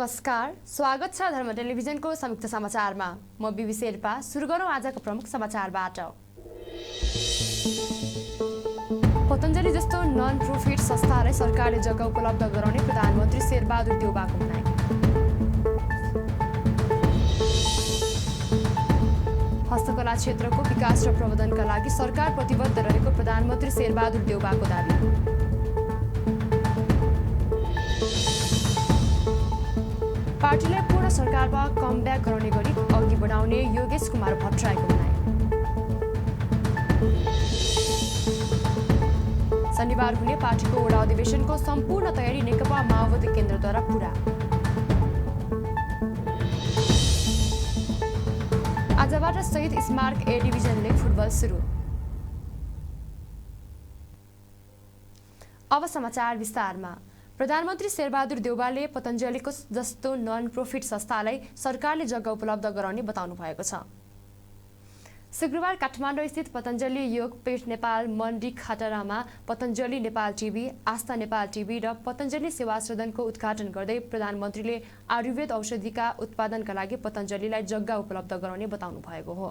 नमस्कार, स्वागत छ धर्म टेलिभिजनको संयुक्त समाचारमा। म बिबी शेर्पा। सुरु गरौँ आजको प्रमुख समाचारबाट। पतञ्जलि जस्तो नन प्रोफिट संस्थालाई सरकारले जग्गा उपलब्ध गराउने प्रधानमन्त्री शेरबहादुर देउवाको भनाइ। हस्तकला क्षेत्रको विकास र प्रवर्धनका लागि सरकार प्रतिबद्ध रहेको प्रधानमन्त्री शेरबहादुर देउवाको दाबी। पार्टीलाई पूर्ण सरकारमा कमब्याक गराउने गरी अघि बढाउने योगेश कुमार भट्टराईको भनाइ। शनिबार हुने पार्टीको वडा अधिवेशनको सम्पूर्ण तयारी नेकपा माओवादी केन्द्रद्वारा पूरा। आजबाट शहीद स्मारक ए डिभिजन लिग फुटबल सुरु। अब समाचार विस्तारमा। प्रधानमन्त्री शेरबहादुर देउवाले पतञ्जलिको जस्तो नन प्रोफिट संस्थालाई सरकारले जग्गा उपलब्ध गराउने बताउनु भएको छ। शुक्रबार काठमाडौँ स्थित पतञ्जलि योगपीठ नेपाल मन्डी खतरामा पतञ्जलि नेपाल टिभी, आस्था नेपाल टिभी र पतञ्जलि सेवा सदनको उद्घाटन गर्दै प्रधानमन्त्रीले आयुर्वेद औषधिका उत्पादनका लागि पतञ्जलिलाई जग्गा उपलब्ध गराउने बताउनु भएको हो।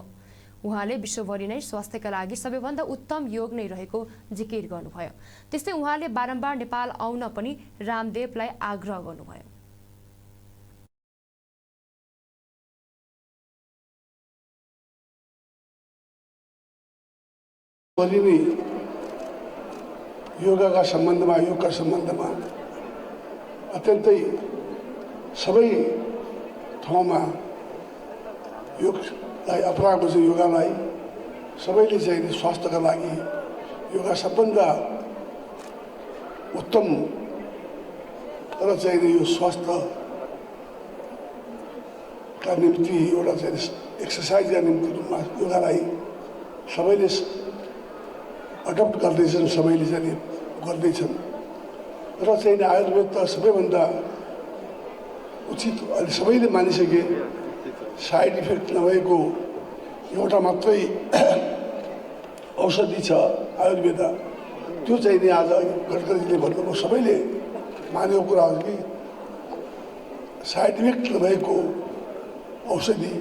उहाँले विश्वभरि नै स्वास्थ्यका लागि सबैभन्दा उत्तम योग नै रहेको जिकिर गर्नुभयो। त्यस्तै उहाँले बारम्बार नेपाल आउन पनि रामदेवलाई आग्रह गर्नुभयो। योगका सम्बन्धमा अत्यन्तै सबै ठाउँमा योगलाई अपनाएको छ। योगालाई सबैले चाहिँ स्वास्थ्यका लागि योगा सबभन्दा उत्तम र चाहिँ यो स्वास्थ्यका निम्ति एउटा चाहिँ एक्सर्साइजका निम्ति रूपमा योगालाई सबैले अडप्ट गर्दैछन्, सबैले चाहिँ गर्दैछन् र चाहिँ आयुर्वेद त सबैभन्दा उचित अहिले सबैले मानिसके साइड इफेक्ट नभएको एउटा मात्रै औषधि छ आयुर्वेद। त्यो चाहिँ नि आज गडकरीजीले भन्नुभयो, सबैले मानेको कुरा हो कि साइड इफेक्ट नभएको औषधि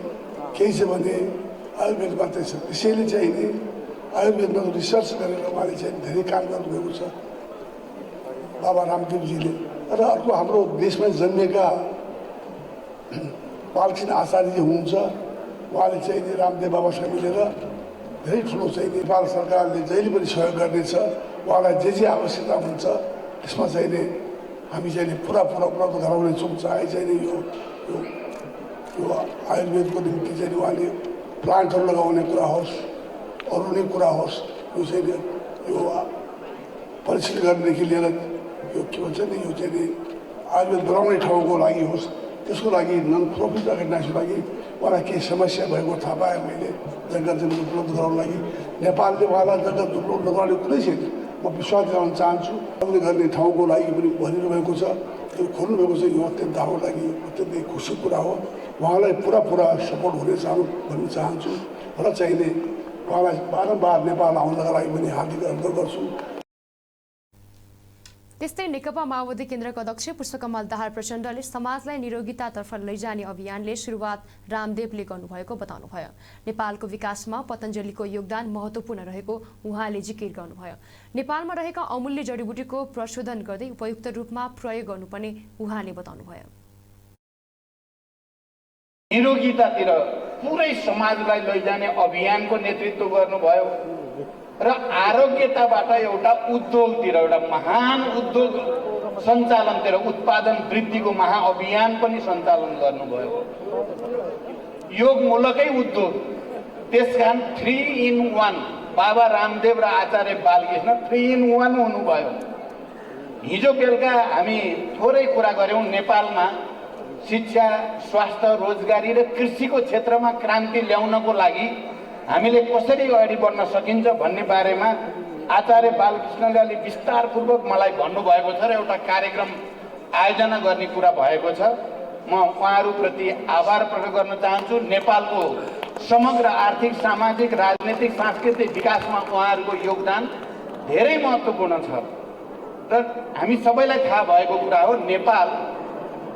केही छ भने आयुर्वेद मात्रै छ। त्यसैले चाहिँ नि आयुर्वेदमा रिसर्च गरेर उहाँले चाहिँ धेरै काम गर्नुभएको छ बाबा रामदेवजीले। र अर्को हाम्रो देशमा जन्मेका बालकृष्ण आचार्यजी हुनुहुन्छ, उहाँले चाहिँ नि रामदेव बाबासँग मिलेर धेरै ठुलो चाहिँ नेपाल सरकारले जहिले पनि सहयोग गर्नेछ। उहाँलाई जे आवश्यकता हुन्छ त्यसमा चाहिँ नि हामी चाहिँ पुरा उपलब्ध गराउनेछौँ। चाहे चाहिँ नि यो आयुर्वेदको निम्ति चाहिँ उहाँले प्लान्टहरू लगाउने कुरा होस्, अरू नै कुरा होस्, यो चाहिँ यो परीक्षण गर्नेदेखि लिएर यो के भन्छ नि यो चाहिँ नि आयुर्वेद बनाउने ठाउँको लागि होस्, त्यसको लागि नन प्रोफिट अर्गनाइजेसनको लागि उहाँलाई केही समस्या भएको थाहा पाएँ मैले। जग्गा चाहिँ उपलब्ध गराउनको लागि नेपालले उहाँलाई जग्गा उपलब्ध गराउने कुनै छैन। म विश्वास गराउन चाहन्छु उहाँले गर्ने ठाउँको लागि पनि भनिरहनु भएको छ, त्यो खोल्नुभएको छ। यो अत्यन्त हाम्रो लागि अत्यन्तै खुसीको कुरा हो। उहाँलाई पुरा सपोर्ट हुने भन्न चाहन्छु र चाहिने उहाँलाई बारम्बार नेपाल आउनका लागि पनि हार्दिक अनुरोध गर्छु। त्यस्तै नेकपा माओवादी केन्द्रका अध्यक्ष पुष्पकमल दाहाल प्रचण्डले समाजलाई निरोगितातर्फ लैजाने अभियानले सुरुवात रामदेवले गर्नुभएको बताउनुभयो। नेपालको विकासमा पतञ्जलिको योगदान महत्त्वपूर्ण रहेको उहाँले जिकिर गर्नुभयो। नेपालमा रहेका अमूल्य जडीबुटीको प्रशोधन गर्दै उपयुक्त रूपमा प्रयोग गर्नुपर्ने उहाँले बताउनुभयो। निरोगितातिर पुरै समाजलाई लैजाने अभियानको नेतृत्व गर्नुभयो र आरोग्यताबाट एउटा उद्योगतिर, एउटा महान उद्योग सञ्चालनतिर, उत्पादन वृद्धिको महाअभियान पनि सञ्चालन गर्नुभयो। योगमूलकै उद्योग, त्यसकारण 3-in-1 बाबा रामदेव र आचार्य बालकृष्ण 3-in-1 हुनुभयो। हिजो बेलुका हामी थोरै कुरा गऱ्यौँ नेपालमा शिक्षा, स्वास्थ्य, रोजगारी र कृषिको क्षेत्रमा क्रान्ति ल्याउनको लागि हामीले कसरी अगाडि बढ्न सकिन्छ भन्ने बारेमा आचार्य बालकृष्णले अलि विस्तारपूर्वक मलाई भन्नुभएको छ र एउटा कार्यक्रम आयोजना गर्ने कुरा भएको छ। म उहाँहरूप्रति आभार प्रकट गर्न चाहन्छु। नेपालको समग्र आर्थिक, सामाजिक, राजनीतिक, सांस्कृतिक विकासमा उहाँहरूको योगदान धेरै महत्त्वपूर्ण छ र हामी सबैलाई थाहा भएको कुरा हो। नेपाल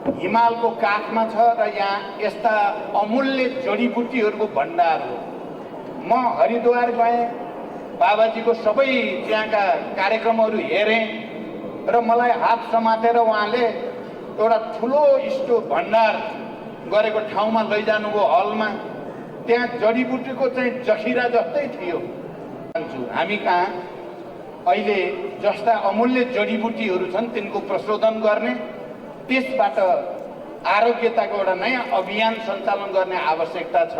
हिमालको काखमा छ र यहाँ यस्ता अमूल्य जडीबुटीहरूको भण्डार हो। म हरिद्वार गएँ, बाबाजीको सबै त्यहाँका कार्यक्रमहरू हेरेँ र मलाई हात समातेर उहाँले एउटा ठुलो स्टोर भण्डार गरेको ठाउँमा लैजानुभयो हलमा। त्यहाँ जडीबुटीको चाहिँ जखिरा जस्तै थियो। हामी कहाँ अहिले जस्ता अमूल्य जडीबुटीहरू छन् तिनको प्रशोधन गर्ने, त्यसबाट आरोग्यताको एउटा नयाँ अभियान सञ्चालन गर्ने आवश्यकता छ।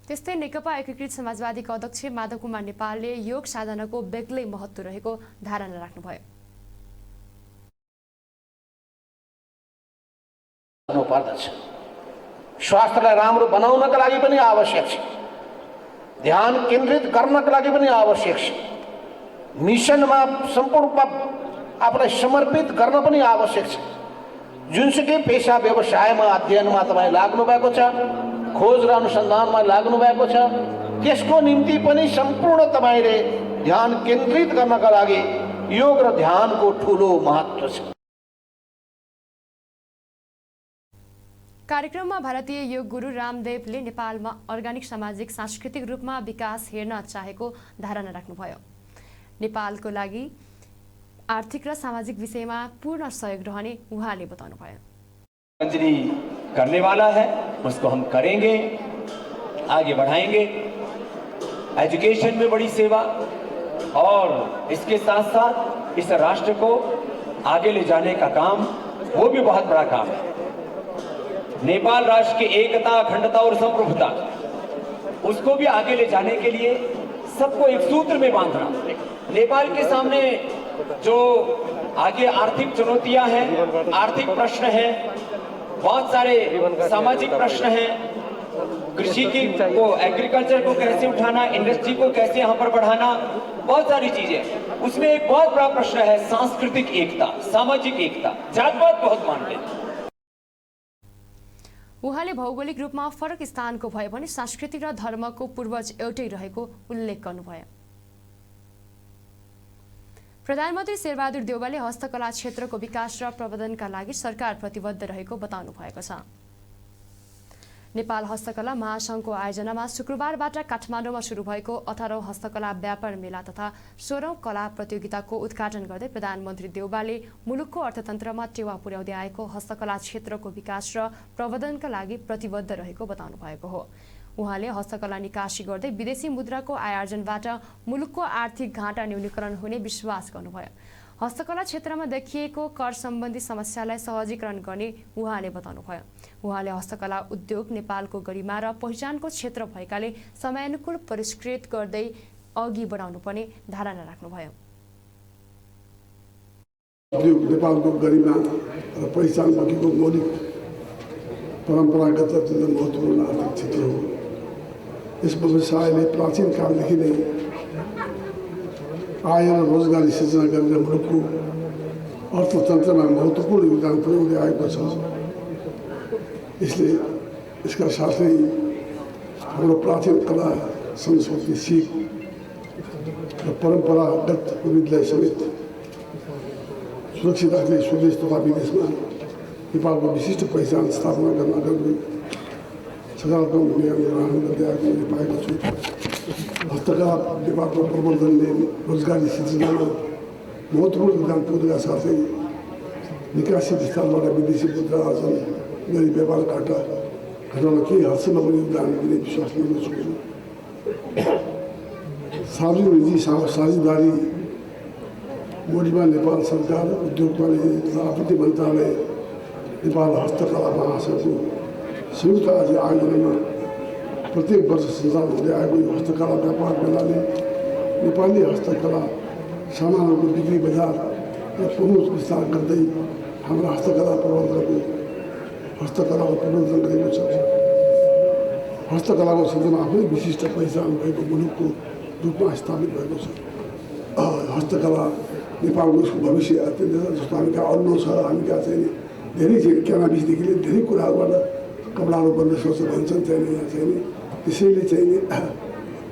त्यस्तै नेकपा एकीकृत समाजवादीका अध्यक्ष माधव कुमार नेपालले योग साधनाको बेग्लै महत्त्व रहेको धारणा राख्नुभयो। स्वास्थ्यलाई राम्रो बनाउनका लागि पनि आवश्यक छ, ध्यान केन्द्रित गर्नका लागि पनि आवश्यक छ, मिसनमा सम्पूर्ण रूपमा आफूलाई समर्पित गर्न पनि आवश्यक छ। जुनसुकै पेशा व्यवसायमा अध्ययनमा तपाईँ लाग्नु भएको छ, खोज र अनुसन्धानमा लाग्नु भएको छ, त्यसको निम्ति पनि सम्पूर्ण तपाईँले ध्यान केन्द्रित गर्नका लागि योग र ध्यानको ठुलो महत्त्व छ। कार्यक्रममा भारतीय योग गुरु रामदेवले नेपालमा अर्गानिक सामाजिक सांस्कृतिक रूपमा विकास हेर्न चाहेको धारणा राख्नुभयो। नेपालको लागि आर्थिक र सामाजिक विषयमा पूर्ण सहयोग रहने उहाँले बताउनुभयो। मंजरी करने वाला है उसको हम करेंगे, आगे बढ़ाएंगे। एजुकेशन में बड़ी सेवा और इसके साथ साथ इस राष्ट्र को आगे ले जाने का काम, वो भी बहुत बड़ा काम है। नेपाल राष्ट्र की एकता, अखंडता और संप्रभुता, उसको भी आगे ले जाने के लिए सबको एक सूत्र में बांधना। नेपाल के सामने जो आगे आर्थिक चुनौतियां हैं, आर्थिक प्रश्न हैं, बहुत सारे सामाजिक प्रश्न हैं, कृषि की को एग्रीकल्चर को कैसे उठाना, इंडस्ट्री को कैसे यहाँ पर बढ़ाना, बहुत सारी चीजें। उसमें एक बहुत बड़ा प्रश्न है सांस्कृतिक एकता, सामाजिक एकता। जातपात बहुत मानते हैं। उहाँले भौगोलिक रूपमा फरक स्थानको भए पनि सांस्कृतिक र धर्मको पूर्वज एउटै रहेको उल्लेख गर्नुभयो। प्रधानमन्त्री शेरबहादुर देउवाले हस्तकला क्षेत्रको विकास र प्रवर्धनका लागि सरकार प्रतिबद्ध रहेको बताउनु भएको छ। नेपाल हस्तकला महासङ्घको आयोजनामा शुक्रबारबाट काठमाडौँमा सुरु भएको 18औं हस्तकला व्यापार मेला तथा 16औं कला प्रतियोगिताको उद्घाटन गर्दै प्रधानमन्त्री देउवाले मुलुकको अर्थतन्त्रमा टेवा पुर्याउँदै आएको हस्तकला क्षेत्रको विकास र प्रवर्धनका लागि प्रतिबद्ध रहेको बताउनु भएको हो। उहाँले हस्तकला निकासी गर्दै विदेशी मुद्राको आयोजनबाट मुलुकको आर्थिक घाटा न्यूनीकरण हुने विश्वास गर्नुभयो। हस्तकला क्षेत्रमा देखिएको कर सम्बन्धी समस्यालाई सहजीकरण गर्ने उहाँले बताउनुभयो। उहाँले हस्तकला उद्योग नेपालको गरिमा र पहिचानको क्षेत्र भएकाले समयानुकूल परिष्कृत गर्दै अघि बढाउनु पर्ने धारणा राख्नुभयो। नेपालको गरिमा र पहिचान बोकेको मौलिक परम्परागत महत्त्वपूर्ण आर्थिक क्षेत्र हो। यस व्यवसायले प्राचीन कालदेखि नै आय र रोजगारी सृजना गरेर मुलुकको अर्थतन्त्रमा महत्त्वपूर्ण योगदान पुर्याउँदै आएको छ। यसका साथै हाम्रो प्राचीन कला संस्कृति सिप र परम्परागत विविधलाई समेत सुरक्षित राख्दै स्वदेश तथा विदेशमा नेपालको विशिष्ट पहिचान स्थापना गर्नका लागि सकारात्मक भूमिका निर्वाह गर्दै आएको मैले पाएको छु। हस्तकला नेपालको प्रवर्धनले रोजगारी सृजनामा महत्त्वपूर्ण योगदान पुगेका साथै निकासी विस्तारबाट विदेशी मुद्रा आर्जन गरी व्यापार घाटा घटाउन केही हदसम्म पनि योगदान दिने विश्वास गर्दछु। सार्वजनिक निजी साझेदारी मोडीमा नेपाल सरकार, उद्योग वाणिज्य तथा आपूर्ति मन्त्रालय, नेपाल हस्तकला महासङ्घको संयुक्त आयोजनामा प्रत्येक वर्ष सञ्चालन हुँदै आएको यो हस्तकला व्यापार मेलाले नेपाली हस्तकला सामानहरूको बिक्री बजार र पहुँच विस्तार गर्दै हाम्रो हस्तकलाको प्रवर्धन गरेको छ। हस्तकलाको क्षेत्रमा आफै विशिष्ट पहिचान भएको मुलुकको रूपमा स्थापित भएको छ। हस्तकला नेपालको यसको भविष्य अत्यन्त छ। जस्तो हामी कहाँ अल्लो छ, हामी कहाँ चाहिँ धेरै क्यानाबिसदेखि लिएर धेरै कुराहरूबाट कपडाहरू बन्न सक्छ भन्छन्, चाहिँ यहाँ चाहिँ त्यसैले चाहिँ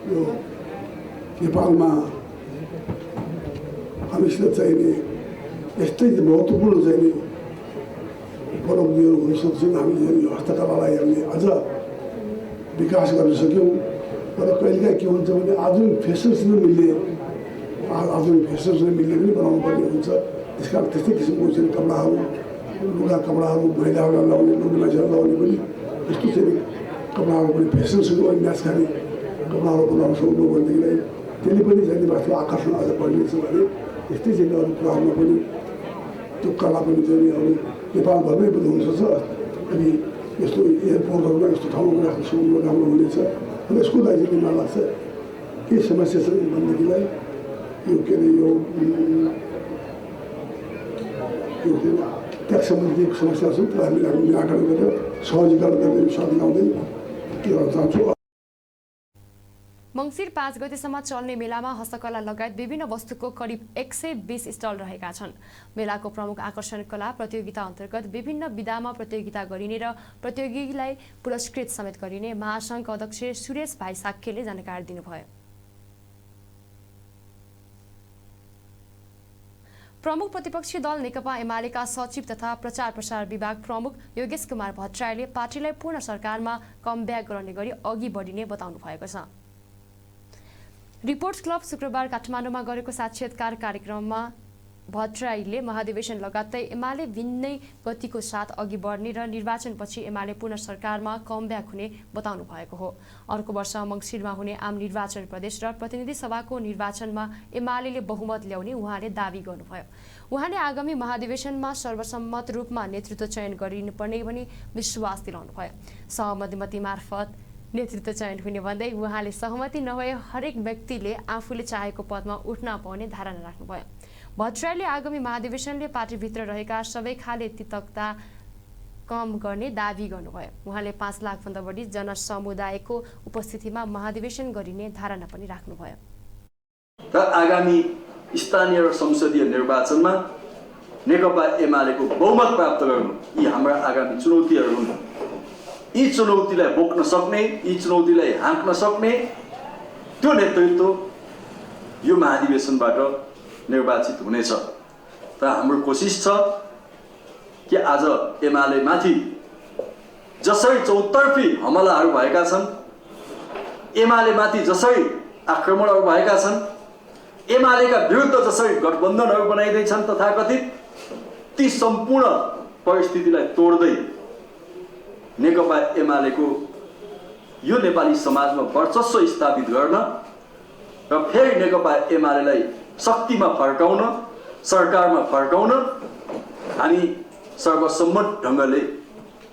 यो नेपालमा हामीसित चाहिने यस्तै महत्त्वपूर्ण चाहिँ उपलब्धिहरू हुन सक्छन्। हामीले यो हस्तकलालाई हामीले अझ विकास गर्न सक्यौँ। तर कहिलेकाहीँ के हुन्छ भने आधुनिक फेसनसँग मिल्ने पनि बनाउनु पर्ने हुन्छ। त्यस कारण त्यस्तै किसिमको चाहिँ कपडाहरू, कपडाहरू महिलाहरूलाई लगाउने, लोग्ने मान्छेहरू लगाउने पनि यस्तो चाहिँ कपडाहरू पनि फेसनसँग म्याच खाने कपडाहरू बनाउन सक्नु भनेदेखिलाई त्यसले पनि चाहिँ माथि आकर्षण अझ बढ्नेछ भने यस्तै चाहिँ अरू कुराहरूमा पनि त्यो कला पनि चाहिँ अरू नेपालभरमै पनि हुनसक्छ। अनि यस्तो एयरपोर्टहरूमा यस्तो ठाउँमा राख्न सक्नु राम्रो हुनेछ। अनि यसको लागि चाहिँ मलाई लाग्छ के समस्या छ भनेदेखिलाई यो के अरे यो ट्याक्स सम्बन्धी समस्या छ। त्यसलाई हामीले निराकरण गरेर सहजीकरण गर्ने साथ लगाउँदै के गर्न चाहन्छु। मङ्सिर 5 गतेसम्म चल्ने मेलामा हस्तकला लगायत विभिन्न वस्तुको करिब 120 स्टल रहेका छन्। मेलाको प्रमुख आकर्षण कला प्रतियोगिता अन्तर्गत विभिन्न विधामा प्रतियोगिता गरिने र प्रतियोगीलाई पुरस्कृत समेत गरिने महासङ्घका अध्यक्ष सुरेश भाइ साक्यले जानकारी दिनुभयो। प्रमुख प्रतिपक्षी दल नेकपा एमालेका सचिव तथा प्रचार प्रसार विभाग प्रमुख योगेश कुमार भट्टराईले पार्टीलाई पूर्ण सरकारमा कमब्याक गराउने गरी अघि बढिने बताउनु भएको छ। रिपोर्ट्स क्लब शुक्रबार काठमाडौँमा गरेको साक्षात्कार कार्यक्रममा भट्टराईले महाधिवेशन लगायतै एमाले भिन्नै गतिको साथ अघि बढ्ने र निर्वाचनपछि एमाले पूर्ण सरकारमा कमब्याक हुने बताउनु भएको हो। अर्को वर्ष मङ्सिरमा हुने आम निर्वाचन प्रदेश र प्रतिनिधि सभाको निर्वाचनमा एमाले बहुमत ल्याउने उहाँले दावी गर्नुभयो। उहाँले आगामी महाधिवेशनमा सर्वसम्मत रूपमा नेतृत्व चयन गरिनुपर्ने पनि विश्वास दिलाउनुभयो। सहमति मार्फत नेतृत्व चयन हुने भन्दै उहाँले सहमति नभए हरेक व्यक्तिले आफूले चाहेको पदमा उठ्न पाउने धारणा राख्नुभयो। भट्टराईले आगामी महाधिवेशनले पार्टीभित्र रहेका सबै खाले तिक्तता कम गर्ने दावी गर्नुभयो। उहाँले 5 लाखभन्दा बढी जनसमुदायको उपस्थितिमा महाधिवेशन गरिने धारणा पनि राख्नुभयो। र आगामी स्थानीय र संसदीय निर्वाचनमा नेकपा एमालेको बहुमत प्राप्त गर्नु यी हाम्रा आगामी चुनौतीहरू हुन्। यी चुनौतीलाई बोक्न सक्ने, यी चुनौतीलाई हाँक्न सक्ने त्यो नेतृत्व यो महाधिवेशनबाट निर्वाचित हुनेछ। र हाम्रो कोसिस छ कि आज एमाले माथि जसरी चौतर्फी हमलाहरू भएका छन्, एमाले माथि जसरी आक्रमणहरू भएका छन्, एमालेका विरुद्ध जसरी गठबन्धनहरू बनाइँदैछन् तथाकथित, ती सम्पूर्ण परिस्थितिलाई तोड्दै नेकपा एमालेको यो नेपाली समाजमा वर्चस्व स्थापित गर्न र फेरि नेकपा एमालेलाई शक्तिमा फर्काउन, सरकारमा फर्काउन हामी सर्वसम्मत ढङ्गले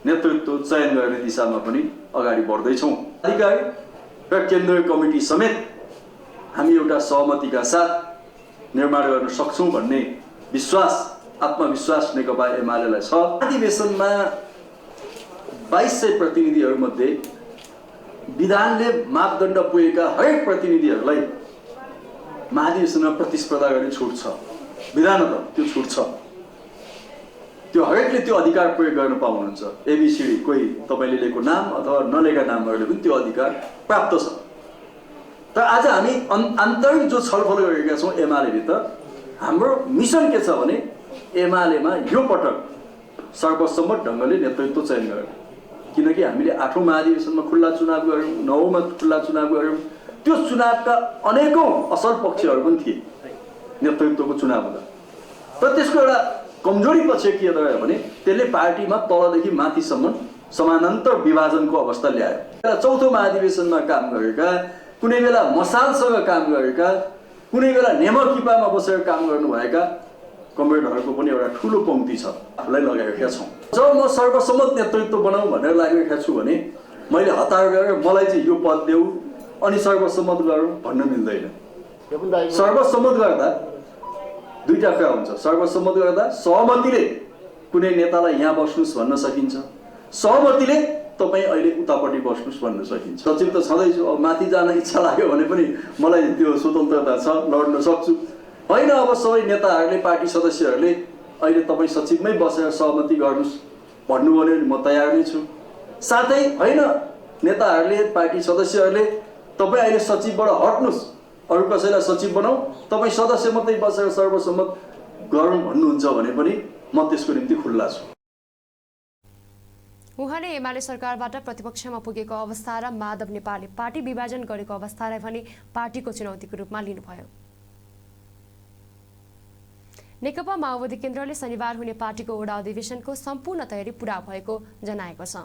नेतृत्व चयन गर्ने दिशामा पनि अगाडि बढ्दैछौँ। अधिकारी र केन्द्रीय कमिटी समेत हामी एउटा सहमतिका साथ निर्माण गर्न सक्छौँ भन्ने विश्वास, आत्मविश्वास नेकपा एमालेलाई छ। अधिवेशनमा 2200 प्रतिनिधिहरूमध्ये विधानले मापदण्ड पुगेका हरेक प्रतिनिधिहरूलाई महाधिवेशनमा प्रतिस्पर्धा गर्ने छुट छ। विधानमा त्यो छुट छ। त्यो हरेकले त्यो अधिकार प्रयोग गर्न पाउनुहुन्छ। एबिसिडी कोही तपाईँले लिएको नाम अथवा नलिएका नामहरूले पनि त्यो अधिकार प्राप्त छ। तर आज हामी आन्तरिक जो छलफल गरेका छौँ एमालेभित्र, हाम्रो मिसन के छ भने एमालेमा यो पटक सर्वसम्मत ढङ्गले नेतृत्व चयन गर्ने। किनकि हामीले 8औं महाधिवेशनमा खुल्ला चुनाव गऱ्यौँ, 9औंमा खुल्ला चुनाव गऱ्यौँ। त्यो चुनावका अनेकौं असल पक्षहरू पनि थिए नेतृत्वको चुनाव हुँदा। तर त्यसको एउटा कमजोरी पक्ष के रह्यो भने त्यसले पार्टीमा तलदेखि माथिसम्म समानान्तर विभाजनको अवस्था ल्यायो। चौथो महाधिवेशनमा काम गरेका, कुनै बेला मसालसँग काम गरेका, कुनै बेला नेमकिपामा बसेर काम गर्नुभएका कमरेडहरूको पनि एउटा ठुलो पङ्क्ति छ, आफूलाई लगाएका छौँ। जब म सर्वसम्मत नेतृत्व बनाऊ भनेर लागेका छु भने मैले हतार गरेर मलाई चाहिँ यो पद देऊ अनि सर्वसम्मत गरौँ भन्न मिल्दैन। सर्वसम्मत गर्दा दुईटा कुरा हुन्छ। सर्वसम्मत गर्दा सहमतिले कुनै नेतालाई यहाँ बस्नुस् भन्न सकिन्छ, सहमतिले तपाईँ अहिले उतापट्टि बस्नुस् भन्न सकिन्छ। सचिव त छँदैछु, अब माथि जान इच्छा लाग्यो भने पनि मलाई त्यो स्वतन्त्रता छ, लड्न सक्छु। होइन, अब सबै नेताहरूले, पार्टी सदस्यहरूले अहिले तपाईँ सचिवमै बसेर सहमति गर्नुहोस् भन्नुभयो भने म तयार नै छु। साथै होइन, नेताहरूले, पार्टी सदस्यहरूले तपाईँ अहिले सचिवबाट हट्नुहोस्, अरू कसैलाई सचिव बनाऊ, तपाईँ सदस्य मात्रै बसेर सर्वसम्मत गरौँ भन्नुहुन्छ भने पनि म त्यसको निम्ति खुल्ला छु। उहाँले एमाले सरकारबाट प्रतिपक्षमा पुगेको अवस्था र माधव नेपालले पार्टी विभाजन गरेको अवस्थालाई भने पार्टीको चुनौतीको रूपमा लिनुभयो। नेकपा माओवादी केन्द्रले शनिबार हुने पार्टीको वडा अधिवेशनको सम्पूर्ण तयारी पूरा भएको जनाएको छ।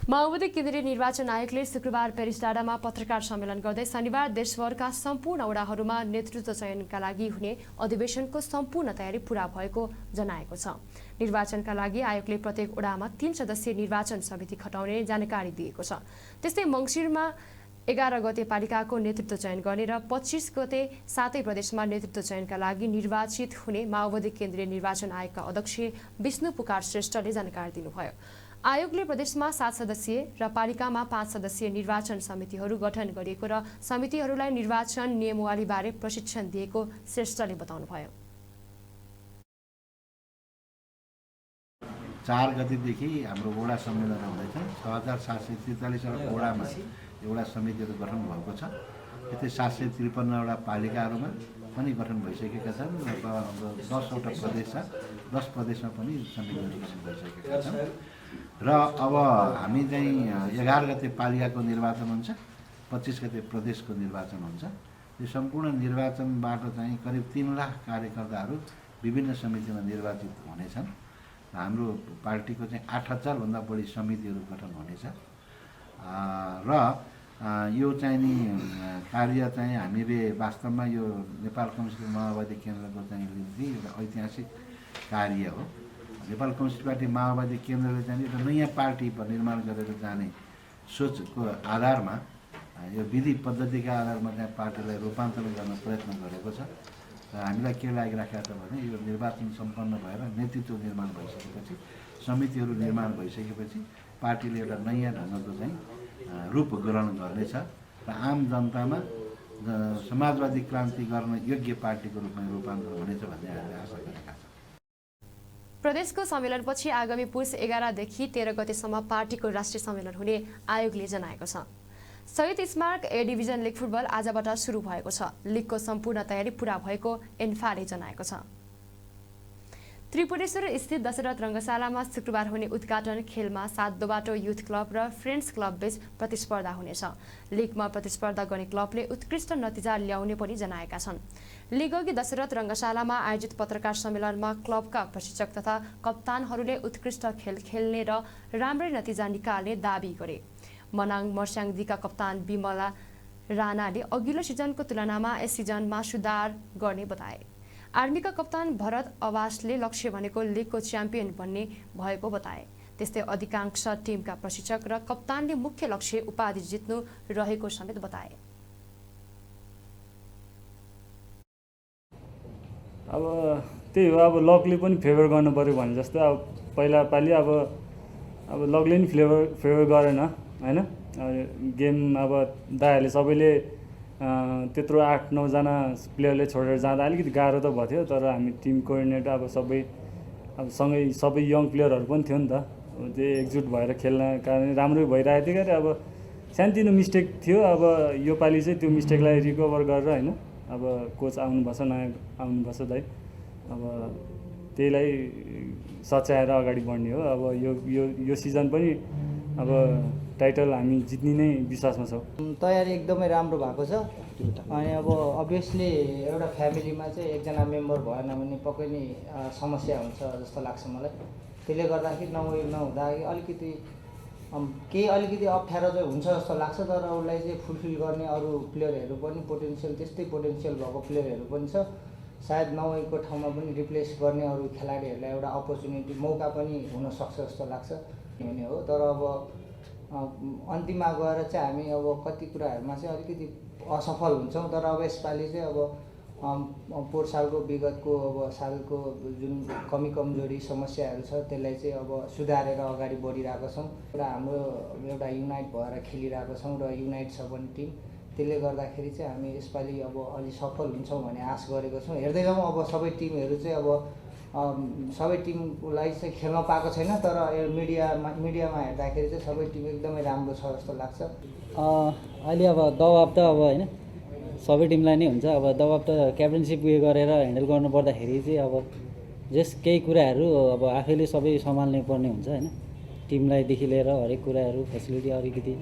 माओवादी केन्द्रीय निर्वाचन आयोगले शुक्रबार पेरिस डाँडामा पत्रकार सम्मेलन गर्दै शनिबार देशभरका सम्पूर्ण वडाहरूमा नेतृत्व चयनका लागि हुने अधिवेशनको सम्पूर्ण तयारी पूरा भएको जनाएको छ। निर्वाचनका लागि आयोगले प्रत्येक वडामा 3 सदस्यीय निर्वाचन समिति खटाउने जानकारी दिएको छ। त्यस्तै मङ्सिरमा 11 गते पालिकाको नेतृत्व चयन गर्ने र 25 गते 7 प्रदेशमा नेतृत्व चयनका लागि निर्वाचित हुने माओवादी केन्द्रीय निर्वाचन आयोगका अध्यक्ष विष्णु पुकार श्रेष्ठले जानकारी दिनुभयो। आयोगले प्रदेशमा 7 सदस्यीय र पालिकामा 5 सदस्यीय निर्वाचन समितिहरू गठन गरिएको र समितिहरूलाई निर्वाचन नियमावलीबारे प्रशिक्षण दिएको श्रेष्ठले बताउनुभयो। 4 गतेदेखि हाम्रो वडा सम्मेलन हुँदैछ। 6743 वडामा एउटा समितिहरू गठन भएको छ। यतै 753 वटा पालिकाहरूमा पनि गठन भइसकेका छन्। 10वटा प्रदेश छ, 10 प्रदेशमा पनि समितिहरू गठन भइसकेका छन्। र अब हामी चाहिँ 11 गते पालिकाको निर्वाचन हुन्छ, 25 गते प्रदेशको निर्वाचन हुन्छ। यो सम्पूर्ण निर्वाचनबाट चाहिँ करिब 3 लाख कार्यकर्ताहरू विभिन्न समितिमा निर्वाचित हुनेछन्। हाम्रो पार्टीको चाहिँ 8000 भन्दा बढी समितिहरू गठन हुनेछ र यो चाहिँ नि कार्य चाहिँ हामीले वास्तवमा यो नेपाल कम्युनिस्ट माओवादी केन्द्रको चाहिँ एउटा ऐतिहासिक कार्य हो। नेपाल कम्युनिस्ट पार्टी माओवादी केन्द्रले चाहिँ एउटा नयाँ पार्टी निर्माण गरेर जाने सोचको आधारमा यो विधि पद्धतिका आधारमा चाहिँ पार्टीलाई रूपान्तरण गर्न प्रयत्न गरेको छ। र हामीलाई के लागिराखेको छ भने यो निर्वाचन सम्पन्न भएर नेतृत्व निर्माण भइसकेपछि, समितिहरू निर्माण भइसकेपछि पार्टीले एउटा नयाँ ढङ्गको चाहिँ रूप ग्रहण गर्नेछ र आम जनतामा समाजवादी क्रान्ति गर्न योग्य पार्टीको रूपमा रूपान्तरण हुनेछ भन्ने हामीले आशा गरेका छौँ। प्रदेशको सम्मेलनपछि आगामी पुस 11 देखि 13 गतेसम्म पार्टीको राष्ट्रिय सम्मेलन हुने आयोगले जनाएको छ। शहीद स्मारक ए डिभिजन लिग फुटबल आजबाट सुरु भएको छ। लिगको सम्पूर्ण तयारी पूरा भएको एन्फाले जनाएको छ। त्रिपुरेश्वर स्थित दशरथ रङ्गशालामा शुक्रबार हुने उद्घाटन खेलमा 7 दोबाटो युथ क्लब र फ्रेन्ड्स क्लब बीच प्रतिस्पर्धा हुनेछ। लिगमा प्रतिस्पर्धा गर्ने क्लबले उत्कृष्ट नतिजा ल्याउने पनि जनाएका छन्। लिगअघि दशरथ रङ्गशालामा आयोजित पत्रकार सम्मेलनमा क्लबका प्रशिक्षक तथा कप्तानहरूले उत्कृष्ट खेल खेल्ने र राम्रै नतिजा निकाल्ने दाबी गरे। मनाङ मर्स्याङदीका कप्तान बिमला राणाले अघिल्लो सिजनको तुलनामा यस सिजनमा सुधार गर्ने बताए। आर्मीका कप्तान भरत अवासले लक्ष्य भनेको लिगको च्याम्पियन बन्ने भएको बताए। त्यस्तै अधिकांश टिमका प्रशिक्षक र कप्तानले मुख्य लक्ष्य उपाधि जित्नु रहेको समेत बताए। अब त्यही हो, अब लकले पनि फेभर गर्नु पर्यो भने जस्तो अब पहिला पालि अब लकले नि फेभर गरेन हैन। गेम अब दायाले सबैले त्यत्रो 8-9 जना प्लेयरले छोडेर जाँदा अलिकति गाह्रो त भयो, तर हामी टिम कोअर्डिनेटर अब सँगै सबै यङ प्लेयरहरू पनि थियो नि त। त्यो एकजुट भएर खेल्न कारण राम्रै भइरहेको थियो। क्या अब सानोतिनो मिस्टेक थियो, अब यो पालि चाहिँ त्यो मिस्टेकलाई रिकभर गरेर हैन, अब कोच आउनुभएछ, नयाँ आउनुभएछ दाइ, अब त्यहीलाई सच्याएर अगाडि बढ्ने हो। अब यो सिजन पनि अब टाइटल हामी जित्ने नै विश्वासमा छौँ। तयारी एकदमै राम्रो भएको छ। अनि अब अभियसली एउटा फ्यामिलीमा चाहिँ एकजना मेम्बर भएन भने पक्कै नै समस्या हुन्छ जस्तो लाग्छ मलाई। त्यसले गर्दाखेरि नहुँदा अलिकति अलिकति अप्ठ्यारो चाहिँ हुन्छ जस्तो लाग्छ। तर उसलाई चाहिँ फुलफिल गर्ने अरू प्लेयरहरू पनि त्यस्तै पोटेन्सियल भएको प्लेयरहरू पनि छ। सायद नभएको ठाउँमा पनि रिप्लेस गर्ने अरू खेलाडीहरूलाई एउटा अपर्च्युनिटी मौका पनि हुनसक्छ जस्तो लाग्छ हुने हो। तर अब अन्तिममा गएर चाहिँ हामी अब कति कुराहरूमा चाहिँ अलिकति असफल हुन्छौँ। तर अब यसपालि चाहिँ अब पोहोर सालको विगतको अब सालको जुन कमजोरी समस्याहरू छ त्यसलाई चाहिँ अब सुधारेर अगाडि बढिरहेको छौँ र हाम्रो एउटा युनाइट भएर खेलिरहेको छौँ र युनाइट छ पनि टिम। त्यसले गर्दाखेरि चाहिँ हामी यसपालि अब अलि सफल हुन्छौँ भन्ने आश गरेको छौँ। हेर्दै जाउँ अब सबै टिमहरू चाहिँ अब सबै टिमलाई चाहिँ खेल्न पाएको छैन, तर मिडियामा हेर्दाखेरि चाहिँ सबै टिम एकदमै राम्रो छ जस्तो लाग्छ। अहिले अब दबाब त अब होइन सबै टिमलाई नै हुन्छ। अब दबाब त क्याप्टेनसिप उयो गरेर ह्यान्डल गर्नु पर्दाखेरि चाहिँ अब जस्ट केही कुराहरू अब आफैले सबै सम्हाल्नै पर्ने हुन्छ होइन। टिमलाईदेखि लिएर हरेक कुराहरू फेसिलिटी अलिकति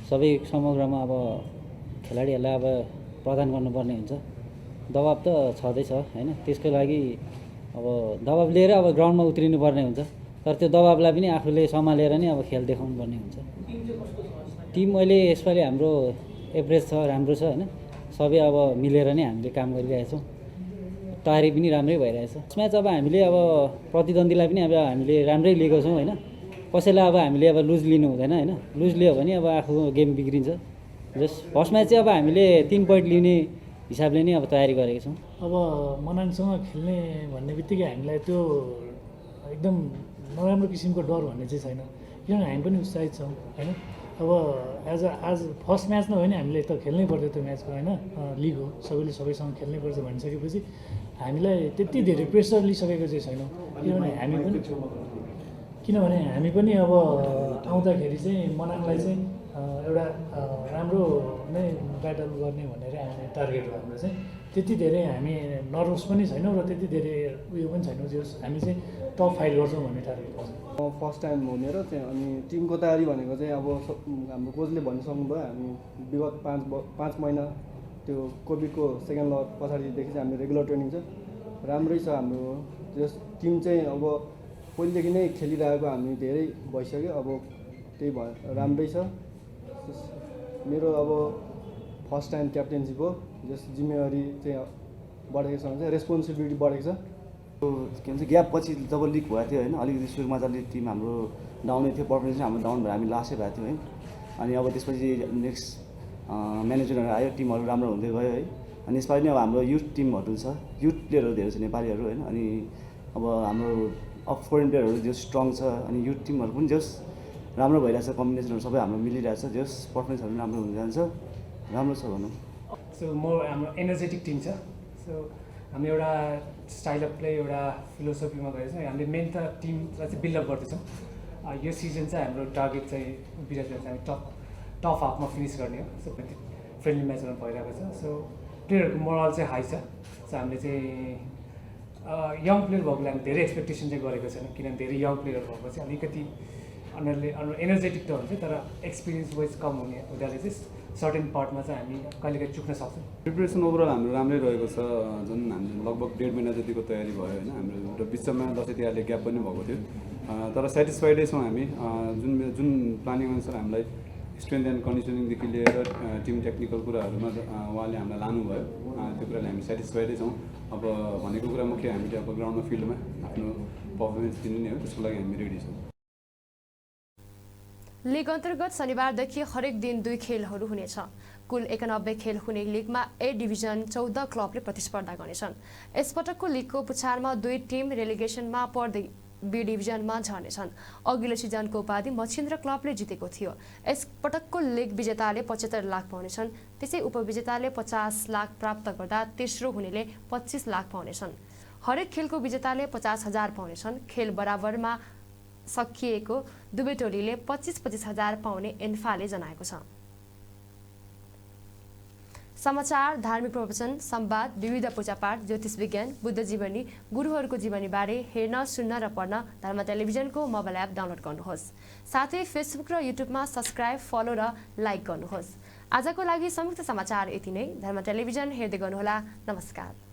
सबै समग्रमा अब खेलाडीहरूलाई अब प्रदान गर्नुपर्ने हुन्छ। दबाब त छँदैछ होइन, त्यसको लागि अब दबाब लिएर अब ग्राउन्डमा उत्रिनु पर्ने हुन्छ। तर त्यो दबाबलाई पनि आफूले सम्हालेर नै अब खेल देखाउनु पर्ने हुन्छ। टिम अहिले यसपालि हाम्रो एभरेज छ, राम्रो छ होइन। सबै अब मिलेर नै हामीले काम गरिरहेछौँ। तयारी पनि राम्रै भइरहेछ। यसमा चाहिँ अब हामीले अब प्रतिद्वन्दीलाई पनि अब हामीले राम्रै लिएको छौँ होइन। कसैलाई अब हामीले अब लुज लिनु हुँदैन होइन। लुज लियो भने अब आफू गेम बिग्रिन्छ। जस्ट फर्स्ट म्याच चाहिँ अब हामीले 3 पोइन्ट लिने हिसाबले नै अब तयारी गरेको छौँ। अब मनाङसँग खेल्ने भन्ने बित्तिकै हामीलाई त्यो एकदम नराम्रो किसिमको डर भन्ने चाहिँ छैन, किनभने हामी पनि उत्साहित छौँ होइन। अब आज फर्स्ट म्याच नभए नि हामीले त खेल्नै पर्थ्यो त्यो म्याचको होइन। लिग हो, सबैले सबैसँग खेल्नै पर्छ भनिसकेपछि हामीलाई त्यति धेरै प्रेसर लिइसकेको चाहिँ छैनौँ। किनभने हामी पनि अब आउँदाखेरि चाहिँ मनाङलाई चाहिँ एउटा राम्रो नै ब्याटल गर्ने भनेर हामी टार्गेट हो हाम्रो चाहिँ। त्यति धेरै हामी नर्भस पनि छैनौँ र त्यति धेरै उयो पनि छैनौँ जे हामी चाहिँ टप फाइट गर्छौँ भन्ने टार्गेट गर्छौँ। फर्स्ट टाइम हो मेरो चाहिँ। अनि टिमको तयारी भनेको चाहिँ अब हाम्रो कोचले भनिसक्नुभयो, हामी विगत 5 महिना त्यो कोभिडको सेकेन्ड लक पछाडिदेखि चाहिँ हाम्रो रेगुलर ट्रेनिङ छ, राम्रै छ हाम्रो। जस टिम चाहिँ अब पहिलेदेखि नै खेलिरहेको हामी धेरै भइसक्यो, अब त्यही भयो राम्रै छ। मेरो अब फर्स्ट टाइम क्याप्टेनसिप हो, जस जिम्मेवारी चाहिँ बढेको छ भने रेस्पोन्सिबिलिटी बढेको छ। के भन्छ ग्याप पछि जब लिग भएको थियो होइन, अलिकति सुरुमा त अलिक टिम हाम्रो डाउनै थियो, पर्फर्मेन्स हाम्रो डाउन भएर हामी लास्टै भएको थियो है। अनि अब त्यसपछि नेक्स्ट म्यानेजरहरू आयो, टिमहरू राम्रो हुँदै गयो है। अनि यसपालि नै अब हाम्रो युथ टिमहरू छ, युथ प्लेयरहरू धेरै छ नेपालीहरू होइन। अनि अब हाम्रो फरेन प्लेयरहरू जो स्ट्रङ छ, अनि युथ टिमहरू पनि जस राम्रो भइरहेछ, कम्बिनेसनहरू सबै हाम्रो मिलिरहेछ, जस पर्फर्मेन्सहरू राम्रो हुन जान्छ, राम्रो छ भनौँ। सो हाम्रो एनर्जेटिक टिम छ। सो हामी एउटा स्टाइल अफ प्ले एउटा फिलोसफीमा गएर चाहिँ हामीले मेन त टिमलाई चाहिँ बिल्डअप गर्दैछौँ। यो सिजन चाहिँ हाम्रो टार्गेट चाहिँ बिराज चाहिँ हामी टप हाफमा फिनिस गर्ने हो। सो फ्रेन्डली म्याचहरू भइरहेको छ। सो प्लेयरहरूको मोरल चाहिँ हाई छ। सो हामीले चाहिँ यङ प्लेयर भएकोले हामी धेरै एक्सपेक्टेसन चाहिँ गरेको छैन, किनभने धेरै यङ प्लेयर भएको चाहिँ अलिकति उनीहरूले एनर्जेटिक त हुन्छ, तर एक्सपिरियन्स वाइज कम हुँदाले चाहिँ सर्टेन पार्टमा चाहिँ हामी कहिलेकाहीँ चुक्न सक्छौँ। प्रिपरेसन ओभरअल हाम्रो राम्रै रहेको छ। जुन हामीले लगभग 1.5 महिना जतिको तयारी भयो होइन। हाम्रो बिचमा दसैँ तिहारले ग्याप पनि भएको थियो, तर सेटिस्फाइडै छौँ हामी। जुन प्लानिङ अनुसार हामीलाई स्ट्रेन्थ एन्ड कन्डिसनिङदेखि लिएर टिम टेक्निकल कुराहरूमा उहाँले हामीलाई लानुभयो, त्यो कुराले हामी सेटिस्फाइडै छौँ। अब भनेको कुरा मुख्य हामीले अब ग्राउन्डमा फिल्डमा आफ्नो पर्फर्मेन्स दिनु नै हो, त्यसको लागि हामी रेडी छौँ। लिग अन्तर्गत शनिबारदेखि हरेक दिन 2 खेलहरू हुनेछ। कुल 91 खेल हुने लिगमा ए डिभिजन 14 क्लबले प्रतिस्पर्धा गर्नेछन्। यसपटकको लिगको पुछारमा 2 टिम रेलिगेसनमा पर्दै बी डिभिजनमा झर्नेछन्। अघिल्लो सिजनको उपाधि मच्छिन्द्र क्लबले जितेको थियो। यसपटकको लिग विजेताले 75 लाख पाउनेछन्। त्यसै उपविजेताले 50 लाख प्राप्त गर्दा तेस्रो हुनेले 25 लाख पाउनेछन्। हरेक खेलको विजेताले 50,000 पाउनेछन्। खेल बराबरमा सकिएको दुवै टोलीले 25-25 हजार पाउने एन्फाले जनाएको छ। समाचार, धार्मिक प्रवचन, संवाद, विविध पूजापाठ, ज्योतिष विज्ञान, बुद्ध जीवनी, गुरुहरूको जीवनीबारे हेर्न, सुन्न र पढ्न धर्म टेलिभिजनको मोबाइल एप डाउनलोड गर्नुहोस्। साथै फेसबुक र युट्युबमा सब्स्क्राइब, फलो र लाइक गर्नुहोस्। आजको लागि संयुक्त समाचार यति नै। धर्म टेलिभिजन हेर्दै गर्नुहोला। नमस्कार।